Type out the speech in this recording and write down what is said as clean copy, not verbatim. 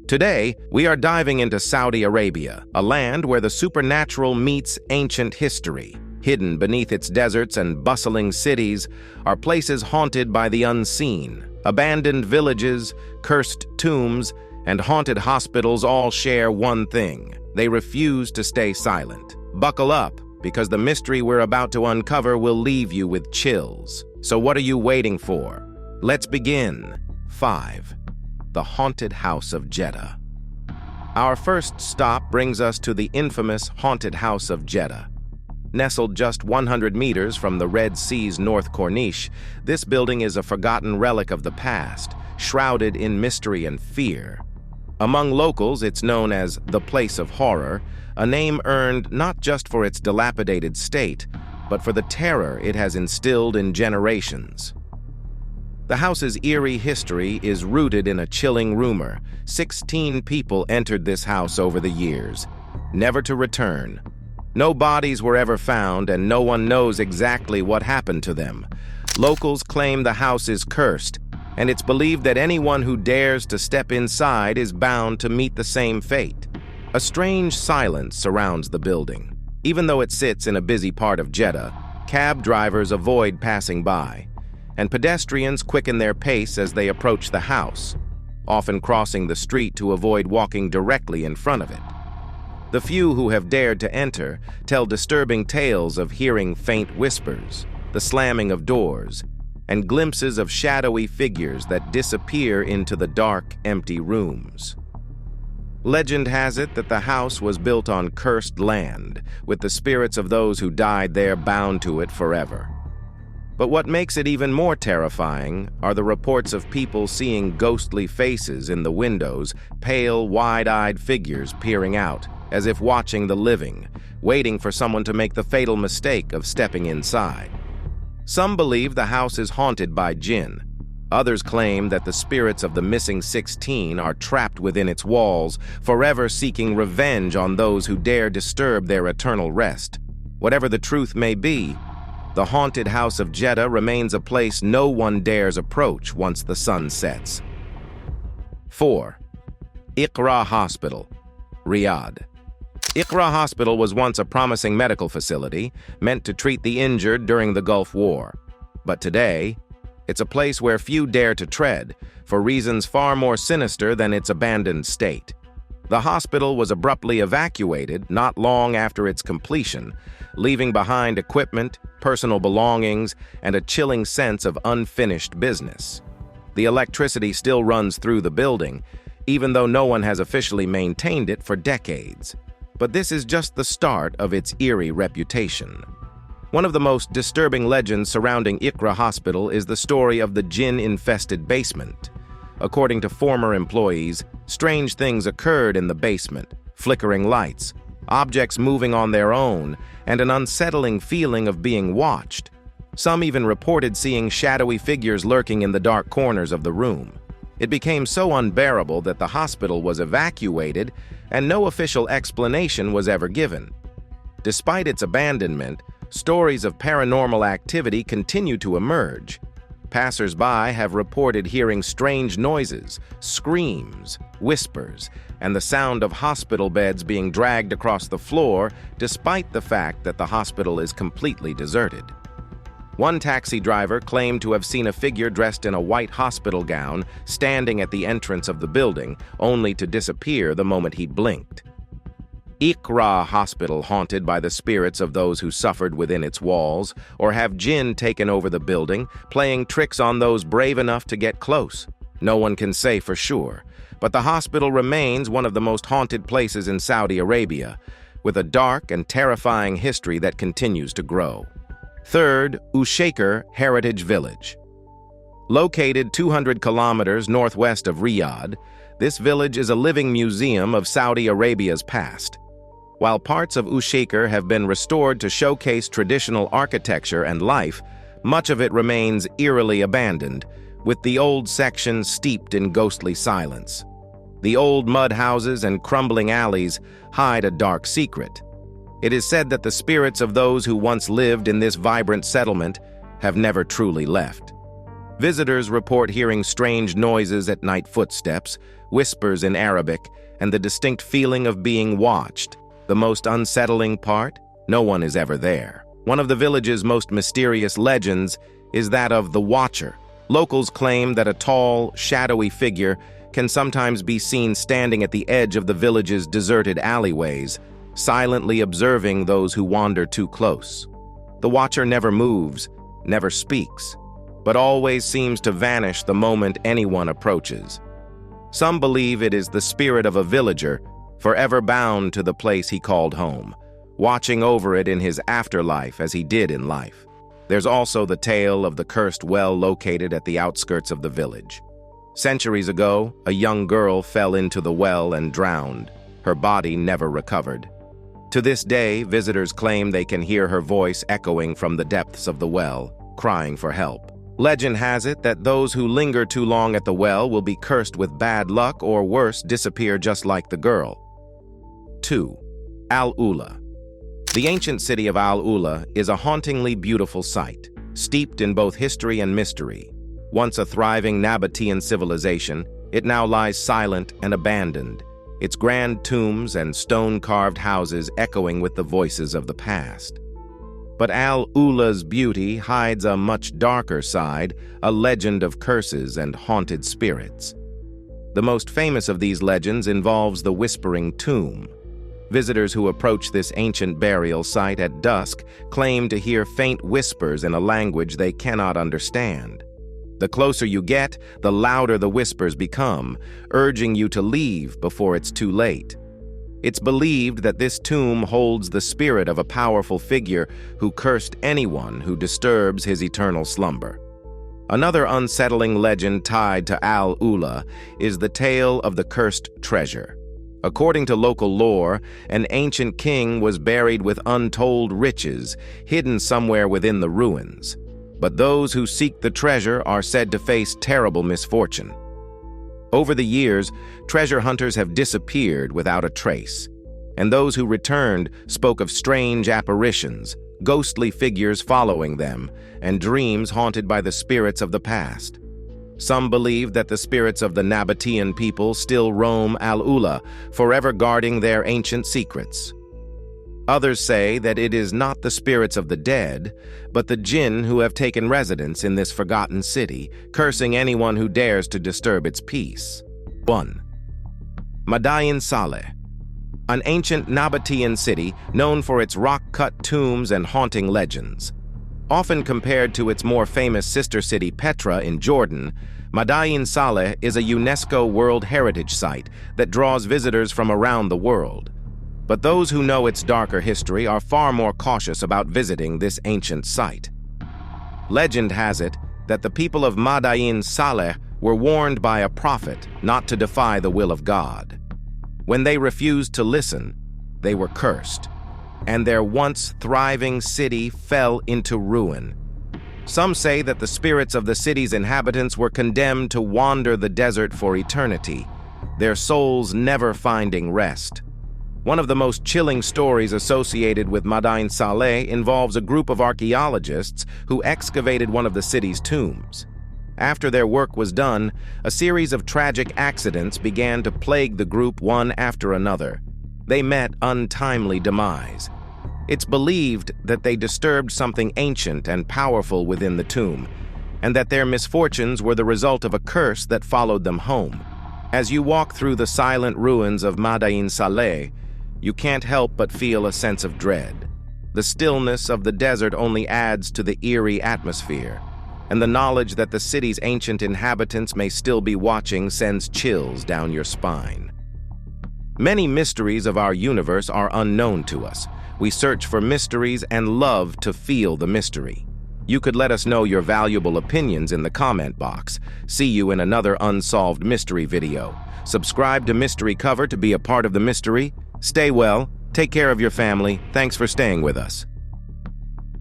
Today, we are diving into Saudi Arabia, a land where the supernatural meets ancient history. Hidden beneath its deserts and bustling cities are places haunted by the unseen. Abandoned villages, cursed tombs, and haunted hospitals all share one thing: they refuse to stay silent. Buckle up, because the mystery we're about to uncover will leave you with chills. So what are you waiting for? Let's begin. 5. The Haunted House of Jeddah. Our first stop brings us to the infamous Haunted House of Jeddah. Nestled just 100 meters from the Red Sea's North Corniche, this building is a forgotten relic of the past, shrouded in mystery and fear. Among locals, it's known as the Place of Horror, a name earned not just for its dilapidated state, but for the terror it has instilled in generations. The house's eerie history is rooted in a chilling rumor. 16 people entered this house over the years, never to return. No bodies were ever found, and no one knows exactly what happened to them. Locals claim the house is cursed, and it's believed that anyone who dares to step inside is bound to meet the same fate. A strange silence surrounds the building. Even though it sits in a busy part of Jeddah, cab drivers avoid passing by, and pedestrians quicken their pace as they approach the house, often crossing the street to avoid walking directly in front of it. The few who have dared to enter tell disturbing tales of hearing faint whispers, the slamming of doors, and glimpses of shadowy figures that disappear into the dark, empty rooms. Legend has it that the house was built on cursed land, with the spirits of those who died there bound to it forever. But what makes it even more terrifying are the reports of people seeing ghostly faces in the windows, pale, wide-eyed figures peering out, as if watching the living, waiting for someone to make the fatal mistake of stepping inside. Some believe the house is haunted by Jinn. Others claim that the spirits of the missing 16 are trapped within its walls, forever seeking revenge on those who dare disturb their eternal rest. Whatever the truth may be, the Haunted House of Jeddah remains a place no one dares approach once the sun sets. 4. Iqra Hospital, Riyadh. Iqra Hospital was once a promising medical facility meant to treat the injured during the Gulf War. But today, it's a place where few dare to tread, for reasons far more sinister than its abandoned state. The hospital was abruptly evacuated not long after its completion, leaving behind equipment, personal belongings, and a chilling sense of unfinished business. The electricity still runs through the building, even though no one has officially maintained it for decades. But this is just the start of its eerie reputation. One of the most disturbing legends surrounding Iqra Hospital is the story of the Jinn-infested basement. According to former employees, strange things occurred in the basement: flickering lights, objects moving on their own, and an unsettling feeling of being watched. Some even reported seeing shadowy figures lurking in the dark corners of the room. It became so unbearable that the hospital was evacuated, and no official explanation was ever given. Despite its abandonment, stories of paranormal activity continue to emerge. Passers-by have reported hearing strange noises, screams, whispers, and the sound of hospital beds being dragged across the floor, despite the fact that the hospital is completely deserted. One taxi driver claimed to have seen a figure dressed in a white hospital gown standing at the entrance of the building, only to disappear the moment he blinked. Iqra Hospital haunted by the spirits of those who suffered within its walls, or have Jinn taken over the building, playing tricks on those brave enough to get close? No one can say for sure, but the hospital remains one of the most haunted places in Saudi Arabia, with a dark and terrifying history that continues to grow. 3rd, Ushaiqer Heritage Village. Located 200 kilometers northwest of Riyadh, this village is a living museum of Saudi Arabia's past. While parts of Ushaiqer have been restored to showcase traditional architecture and life, much of it remains eerily abandoned, with the old section steeped in ghostly silence. The old mud houses and crumbling alleys hide a dark secret. It is said that the spirits of those who once lived in this vibrant settlement have never truly left. Visitors report hearing strange noises at night, footsteps, whispers in Arabic, and the distinct feeling of being watched. The most unsettling part? No one is ever there. One of the village's most mysterious legends is that of the Watcher. Locals claim that a tall, shadowy figure can sometimes be seen standing at the edge of the village's deserted alleyways, silently observing those who wander too close. The Watcher never moves, never speaks, but always seems to vanish the moment anyone approaches. Some believe it is the spirit of a villager, forever bound to the place he called home, watching over it in his afterlife as he did in life. There's also the tale of the cursed well located at the outskirts of the village. Centuries ago, a young girl fell into the well and drowned. Her body never recovered. To this day, visitors claim they can hear her voice echoing from the depths of the well, crying for help. Legend has it that those who linger too long at the well will be cursed with bad luck or worse, disappear just like the girl. 2. Al-Ula. The ancient city of Al-Ula is a hauntingly beautiful sight, steeped in both history and mystery. Once a thriving Nabatean civilization, it now lies silent and abandoned, its grand tombs and stone-carved houses echoing with the voices of the past. But Al-Ula's beauty hides a much darker side, a legend of curses and haunted spirits. The most famous of these legends involves the Whispering Tomb. Visitors who approach this ancient burial site at dusk claim to hear faint whispers in a language they cannot understand. The closer you get, the louder the whispers become, urging you to leave before it's too late. It's believed that this tomb holds the spirit of a powerful figure who cursed anyone who disturbs his eternal slumber. Another unsettling legend tied to Al-Ula is the tale of the cursed treasure. According to local lore, an ancient king was buried with untold riches, hidden somewhere within the ruins. But those who seek the treasure are said to face terrible misfortune. Over the years, treasure hunters have disappeared without a trace, and those who returned spoke of strange apparitions, ghostly figures following them, and dreams haunted by the spirits of the past. Some believe that the spirits of the Nabatean people still roam Al-Ula, forever guarding their ancient secrets. Others say that it is not the spirits of the dead, but the Jinn who have taken residence in this forgotten city, cursing anyone who dares to disturb its peace. 1. Madain Saleh. An ancient Nabatean city known for its rock-cut tombs and haunting legends. Often compared to its more famous sister city Petra in Jordan, Madain Saleh is a UNESCO World Heritage Site that draws visitors from around the world. But those who know its darker history are far more cautious about visiting this ancient site. Legend has it that the people of Madain Saleh were warned by a prophet not to defy the will of God. When they refused to listen, they were cursed, and their once thriving city fell into ruin. Some say that the spirits of the city's inhabitants were condemned to wander the desert for eternity, their souls never finding rest. One of the most chilling stories associated with Madain Saleh involves a group of archaeologists who excavated one of the city's tombs. After their work was done, a series of tragic accidents began to plague the group one after another. They met untimely demise. It's believed that they disturbed something ancient and powerful within the tomb, and that their misfortunes were the result of a curse that followed them home. As you walk through the silent ruins of Madain Saleh, you can't help but feel a sense of dread. The stillness of the desert only adds to the eerie atmosphere, and the knowledge that the city's ancient inhabitants may still be watching sends chills down your spine. Many mysteries of our universe are unknown to us. We search for mysteries and love to feel the mystery. You could let us know your valuable opinions in the comment box. See you in another unsolved mystery video. Subscribe to Mystery Cover to be a part of the mystery. Stay well, take care of your family. Thanks for staying with us.